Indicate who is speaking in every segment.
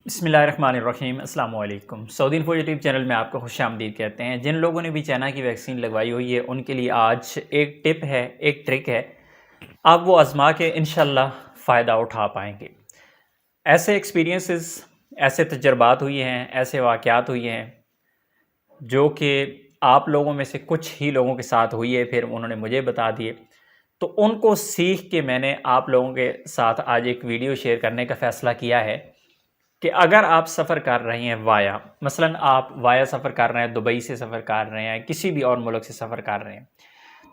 Speaker 1: بسم اللہ الرحمن الرحیم۔ السلام علیکم۔ سعودی انفو یوٹیوب چینل میں آپ کو خوش آمدید کہتے ہیں۔ جن لوگوں نے بھی چائنا کی ویکسین لگوائی ہوئی ہے ان کے لیے آج ایک ٹپ ہے، ایک ٹرک ہے، آپ وہ آزما کے انشاءاللہ فائدہ اٹھا پائیں گے۔ ایسے ایکسپیرینسز، ایسے تجربات ہوئے ہیں، ایسے واقعات ہوئے ہیں جو کہ آپ لوگوں میں سے کچھ ہی لوگوں کے ساتھ ہوئی ہے، پھر انہوں نے مجھے بتا دیے، تو ان کو سیکھ کے میں نے آپ لوگوں کے ساتھ آج ایک ویڈیو شیئر کرنے کا فیصلہ کیا ہے کہ اگر آپ سفر کر رہے ہیں وایا، مثلاً آپ وایا سفر کر رہے ہیں، دبئی سے سفر کر رہے ہیں، کسی بھی اور ملک سے سفر کر رہے ہیں،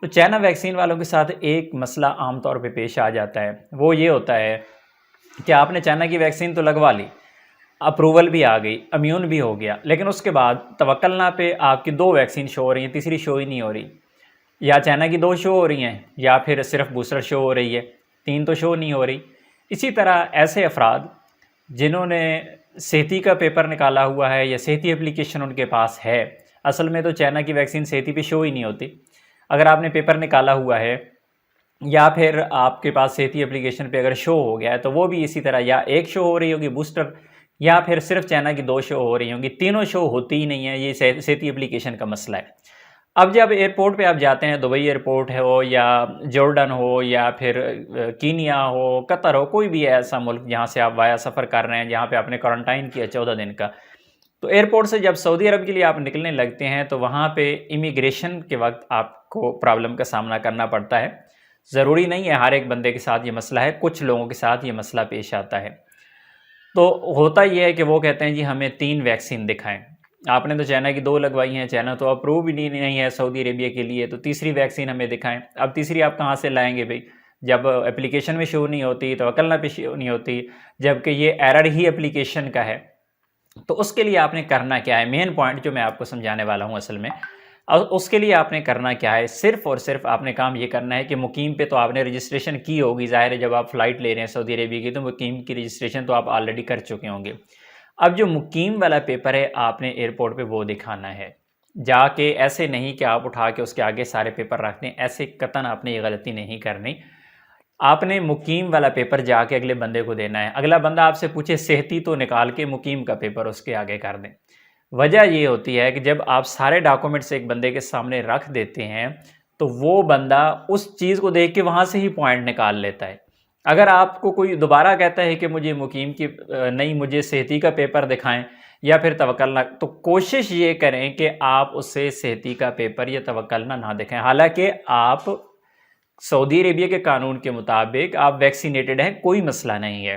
Speaker 1: تو چائنا ویکسین والوں کے ساتھ ایک مسئلہ عام طور پہ پیش آ جاتا ہے۔ وہ یہ ہوتا ہے کہ آپ نے چائنا کی ویکسین تو لگوا لی، اپروول بھی آ گئی، امیون بھی ہو گیا، لیکن اس کے بعد توکل نہ پہ آپ کی 2 ویکسین شو ہو رہی ہیں، تیسری شو ہی نہیں ہو رہی، یا چائنا کی 2 شو ہو رہی ہیں، یا پھر صرف بوسٹر شو ہو رہی ہے، 3 تو شو نہیں ہو رہی۔ اسی طرح ایسے افراد جنہوں نے صحتی کا پیپر نکالا ہوا ہے یا صحتی اپلیکیشن ان کے پاس ہے، اصل میں تو چائنا کی ویکسین صحتی پہ شو ہی نہیں ہوتی، اگر آپ نے پیپر نکالا ہوا ہے یا پھر آپ کے پاس صحتی اپلیکیشن پہ اگر شو ہو گیا ہے تو وہ بھی اسی طرح یا ایک شو ہو رہی ہوگی بوسٹر، یا پھر صرف چائنا کی 2 شو ہو رہی ہوں گی، تینوں شو ہوتی ہی نہیں ہے۔ یہ صحتی اپلیکیشن کا مسئلہ ہے۔ اب جب ایئرپورٹ پہ آپ جاتے ہیں، دبئی ایئرپورٹ ہو یا جارڈن ہو یا پھر کینیا ہو، قطر ہو، کوئی بھی ایسا ملک جہاں سے آپ وایا سفر کر رہے ہیں، جہاں پہ آپ نے کوارنٹائن کیا 14 دن کا، تو ایئرپورٹ سے جب سعودی عرب کے لیے آپ نکلنے لگتے ہیں تو وہاں پہ امیگریشن کے وقت آپ کو پرابلم کا سامنا کرنا پڑتا ہے۔ ضروری نہیں ہے ہر ایک بندے کے ساتھ یہ مسئلہ ہے، کچھ لوگوں کے ساتھ یہ مسئلہ پیش آتا ہے۔ تو ہوتا یہ ہے کہ وہ کہتے ہیں جی ہمیں 3 ویکسین دکھائیں، آپ نے تو چائنا کی 2 لگوائی ہیں، چائنا تو اپروو بھی نہیں ہے سعودی عربیہ کے لیے، تو تیسری ویکسین ہمیں دکھائیں۔ اب تیسری آپ کہاں سے لائیں گے بھئی، جب اپلیکیشن میں شو نہیں ہوتی، توکل نہ پہ شو نہیں ہوتی، جبکہ یہ ایرر ہی اپلیکیشن کا ہے۔ تو اس کے لیے آپ نے کرنا کیا ہے، مین پوائنٹ جو میں آپ کو سمجھانے والا ہوں اصل میں، اور اس کے لیے آپ نے کرنا کیا ہے، صرف اور صرف آپ نے کام یہ کرنا ہے کہ مقیم پہ تو آپ نے رجسٹریشن کی ہوگی، ظاہر ہے جب آپ فلائٹ لے رہے ہیں سعودی عربیہ کی تو مقیم کی رجسٹریشن تو آپ آلریڈی کر چکے ہوں گے۔ اب جو مقیم والا پیپر ہے آپ نے ایئرپورٹ پہ وہ دکھانا ہے، جا کے ایسے نہیں کہ آپ اٹھا کے اس کے آگے سارے پیپر رکھ دیں، ایسے قطعاً آپ نے یہ غلطی نہیں کرنی۔ آپ نے مقیم والا پیپر جا کے اگلے بندے کو دینا ہے، اگلا بندہ آپ سے پوچھے صحتی تو نکال کے مقیم کا پیپر اس کے آگے کر دیں۔ وجہ یہ ہوتی ہے کہ جب آپ سارے ڈاکومنٹس ایک بندے کے سامنے رکھ دیتے ہیں تو وہ بندہ اس چیز کو دیکھ کے وہاں سے ہی پوائنٹ نکال لیتا ہے۔ اگر آپ کو کوئی دوبارہ کہتا ہے کہ مجھے مقیم کی نہیں، مجھے صحتی کا پیپر دکھائیں یا پھر توکل نہ، تو کوشش یہ کریں کہ آپ اس سے صحتی کا پیپر یا توکل نہ دکھائیں، حالانکہ آپ سعودی عربیہ کے قانون کے مطابق آپ ویکسینیٹڈ ہیں، کوئی مسئلہ نہیں ہے،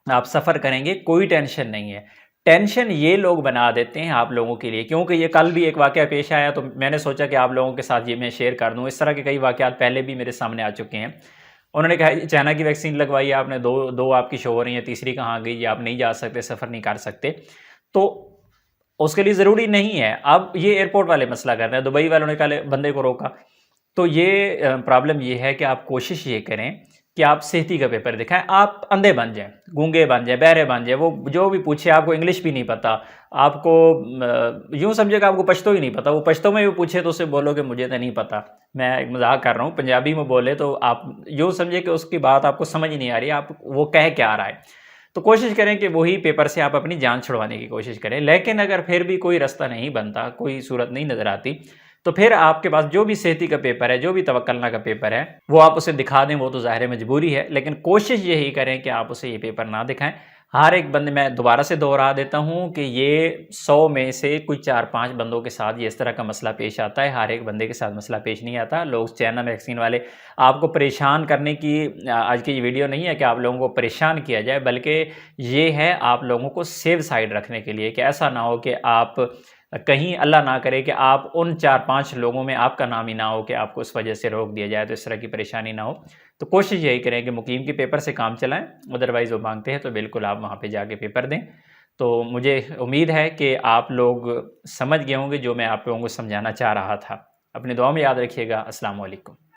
Speaker 1: آپ سفر کریں گے، کوئی ٹینشن نہیں ہے۔ ٹینشن یہ لوگ بنا دیتے ہیں آپ لوگوں کے لیے، کیونکہ یہ کل بھی ایک واقعہ پیش آیا تو میں نے سوچا کہ آپ لوگوں کے ساتھ یہ میں شیئر کر دوں۔ اس طرح کے کئی واقعات پہلے بھی میرے سامنے آ چکے ہیں۔ انہوں نے کہا چائنا کی ویکسین لگوائی، آپ نے دو آپ کی شو ہو رہی ہیں، تیسری کہاں گئی، آپ نہیں جا سکتے، سفر نہیں کر سکتے، تو اس کے لیے ضروری نہیں ہے۔ اب یہ ایئرپورٹ والے مسئلہ کرتے ہیں، دبئی والوں نے کہا بندے کو روکا، تو یہ پرابلم یہ ہے کہ آپ کوشش یہ کریں کہ آپ صحتی کا پیپر دکھائیں، آپ اندھے بن جائیں، گونگے بن جائیں، بہرے بن جائیں، وہ جو بھی پوچھے، آپ کو انگلش بھی نہیں پتا، آپ کو یوں سمجھے کہ آپ کو پشتو ہی نہیں پتا، وہ پشتو میں بھی پوچھے تو اسے بولو کہ مجھے تو نہیں پتا، میں مذاق کر رہا ہوں، پنجابی میں بولے تو آپ یوں سمجھے کہ اس کی بات آپ کو سمجھ نہیں آ رہی، آپ وہ کہہ کیا رہا ہے، تو کوشش کریں کہ وہی پیپر سے آپ اپنی جان چھڑوانے کی کوشش کریں۔ لیکن اگر پھر بھی کوئی رستہ نہیں بنتا، کوئی صورت نہیں نظر آتی، تو پھر آپ کے پاس جو بھی صحتی کا پیپر ہے، جو بھی توکلنہ کا پیپر ہے، وہ آپ اسے دکھا دیں، وہ تو ظاہر مجبوری ہے، لیکن کوشش یہی کریں کہ آپ اسے یہ پیپر نہ دکھائیں۔ ہر ایک بندے، میں دوبارہ سے دوہرا دیتا ہوں کہ یہ 100 میں سے کوئی 4-5 بندوں کے ساتھ یہ اس طرح کا مسئلہ پیش آتا ہے، ہر ایک بندے کے ساتھ مسئلہ پیش نہیں آتا۔ لوگ چائنا ویکسین والے آپ کو پریشان کرنے کی، آج کی یہ ویڈیو نہیں ہے کہ آپ لوگوں کو پریشان کیا جائے، بلکہ یہ ہے آپ لوگوں کو سیف سائڈ رکھنے کے لیے کہ ایسا نہ ہو کہ آپ کہیں اللہ نہ کرے کہ آپ ان 4-5 لوگوں میں آپ کا نام ہی نہ ہو کہ آپ کو اس وجہ سے روک دیا جائے، تو اس طرح کی پریشانی نہ ہو۔ تو کوشش یہی کریں کہ مقیم کے پیپر سے کام چلائیں، ادروائز وہ مانگتے ہیں تو بالکل آپ وہاں پہ جا کے پیپر دیں۔ تو مجھے امید ہے کہ آپ لوگ سمجھ گئے ہوں گے جو میں آپ لوگوں کو سمجھانا چاہ رہا تھا۔ اپنی دعا میں یاد رکھیے گا۔ السلام علیکم۔